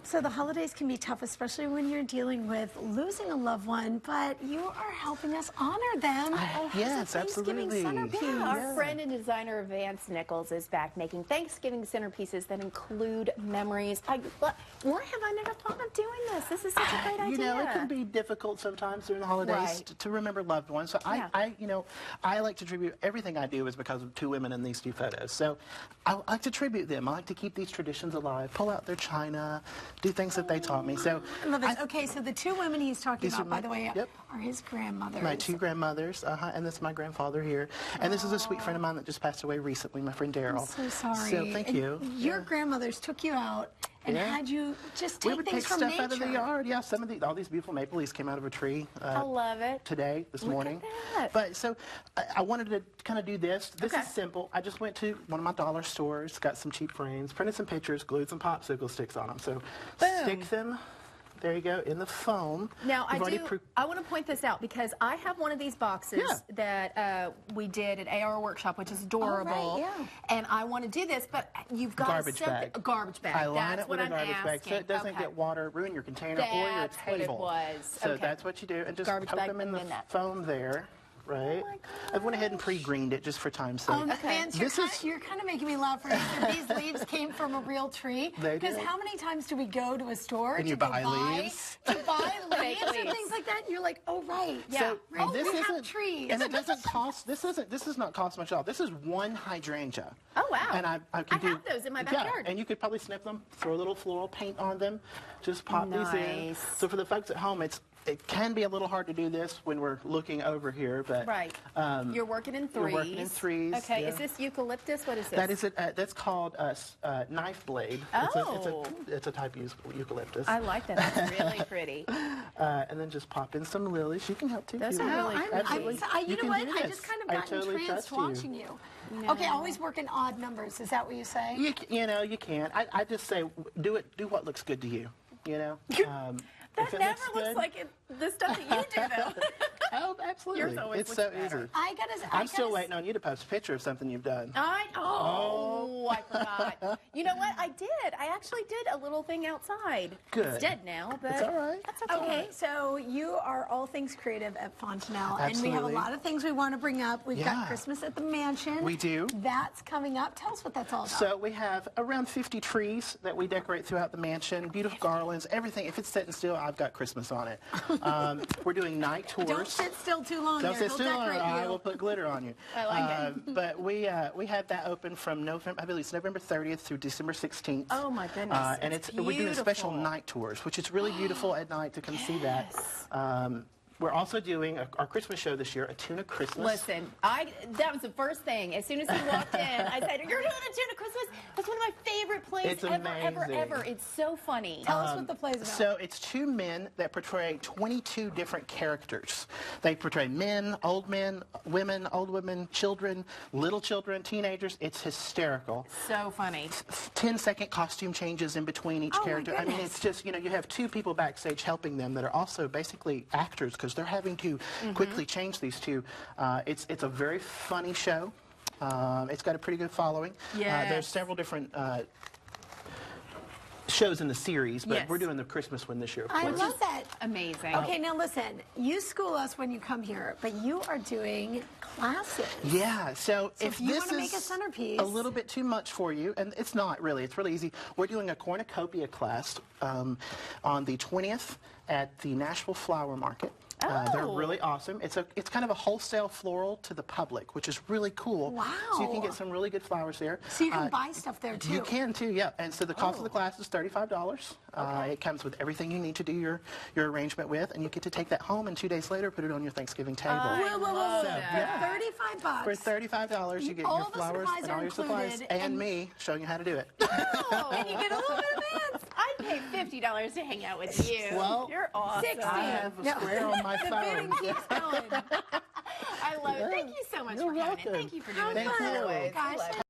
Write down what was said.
So the holidays can be tough, especially when you're dealing with losing a loved one, but you are helping us honor them. Yes, Thanksgiving absolutely. centerpiece. Yeah, our friend and designer Vance is back making Thanksgiving centerpieces that include memories. Why have I never thought of doing this? This is such a great idea. You know, it can be difficult sometimes during the holidays Right. to remember loved ones. So I like to tribute everything I do is because of two women in these two photos. So I like to tribute them. I like to keep these traditions alive, pull out their china, do things that they taught me. So I love this. Okay, so the two women he's talking about, by the way, yep. are his grandmothers. My two grandmothers, and this is my grandfather here. And this is a sweet friend of mine that just passed away recently, my friend Daryl. I'm so sorry. So thank you. Your grandmothers took you out and had you just take we would things take from stuff nature. out of the yard. Yeah, all these beautiful maple leaves came out of a tree. I love it. This morning. At that. But so I wanted to kind of do this. This is simple. I just went to one of my dollar stores, got some cheap frames, printed some pictures, glued some popsicle sticks on them. So stick them. There you go, in the foam. Now, I want to point this out because I have one of these boxes that we did at AR Workshop, which is adorable. Oh, right, yeah. And I want to do this, but you've got garbage bag. A garbage bag. I line That's it with what a garbage bag so it doesn't get water, ruin your container or your That's table. what it was. So that's what you do. And just Garbage poke bag them in the and then that. foam there. Right. Oh my I went ahead and pre-greened it just for time's sake. Vance, you're kind of making me laugh right here. These leaves came from a real tree. Because how many times do we go to a store and you buy leaves? To buy leaves and things like that? And you're like, oh, right. Yeah. So, we have trees. And it doesn't cost, this does not cost much at all. This is one hydrangea. Oh, wow. And I have those in my backyard. Yeah, and you could probably snip them, throw a little floral paint on them, just pop these in. So for the folks at home, it can be a little hard to do this when we're looking over here, but you're working in threes. You're working in threes. Okay, is this eucalyptus? What is this? That is that's called a knife blade. Oh, it's a type of eucalyptus. I like that. That's really pretty. And then just pop in some lilies. You can help too. Those are really absolutely. You know what? I just kind of got entranced watching you. Okay, always work in odd numbers. Is that what you say? You know, you can. I just say do what looks good to you. You know. That never looks like the stuff that you do, though. Oh, absolutely. It's so easy. I'm still waiting on you to post a picture of something you've done. I forgot. You know what? I did. I actually did a little thing outside. Good. It's dead now, but it's all right. That's okay. Okay, so you are all things creative at Fontanelle, Absolutely. and we have a lot of things we want to bring up. We've got Christmas at the Mansion. We do. That's coming up. Tell us what that's all about. So we have around 50 trees that we decorate throughout the mansion. Beautiful garlands, everything. If it's sitting still, I've got Christmas on it. We're doing night tours. Don't sit still too long. Don't sit still, or I will put glitter on you. I like it. But we have that open from November, I believe it's November 30th through December 16th. Oh my goodness! And we're doing special night tours, which is really beautiful at night to come see that. We're also doing our Christmas show this year, a Tuna Christmas. Listen, that was the first thing. As soon as he walked in, I said, "You're doing a Tuna Christmas." That's one of my favorite plays It's ever. It's so funny. Tell us what the play's about. So it's two men that portray 22 different characters. They portray men, old women, children, little children, teenagers. It's hysterical. So funny. 10-second costume changes in between each character. I mean, it's just, you have two people backstage helping them that are also basically actors because they're having to quickly change these two. It's a very funny show. It's got a pretty good following. There's several different shows in the series, but we're doing the Christmas one this year, of course. I love that. Amazing. Okay, now listen. You school us when you come here, but you are doing classes. Yeah, so if you this want to make a is centerpiece, a little bit too much for you, and it's not really, it's really easy. We're doing a cornucopia class on the 20th at the Nashville Flower Market. They're really awesome. It's kind of a wholesale floral to the public, which is really cool. Wow. So you can get some really good flowers there. So you can buy stuff there too. You can too, yeah. And so the cost of the class is $35. It comes with everything you need to do your arrangement with, and you get to take that home, and 2 days later put it on your Thanksgiving table. Whoa. So, yeah. $35. For $35, you get your flowers and all your supplies, and me showing you how to do it. And you get a little bit of Vance. I'd pay $50 to hang out with you. Well, you're awesome. 60. I have a square on my phone. Keeps going. I love it. Thank you so much for coming in. Thank you for doing this. Thank you. Gosh.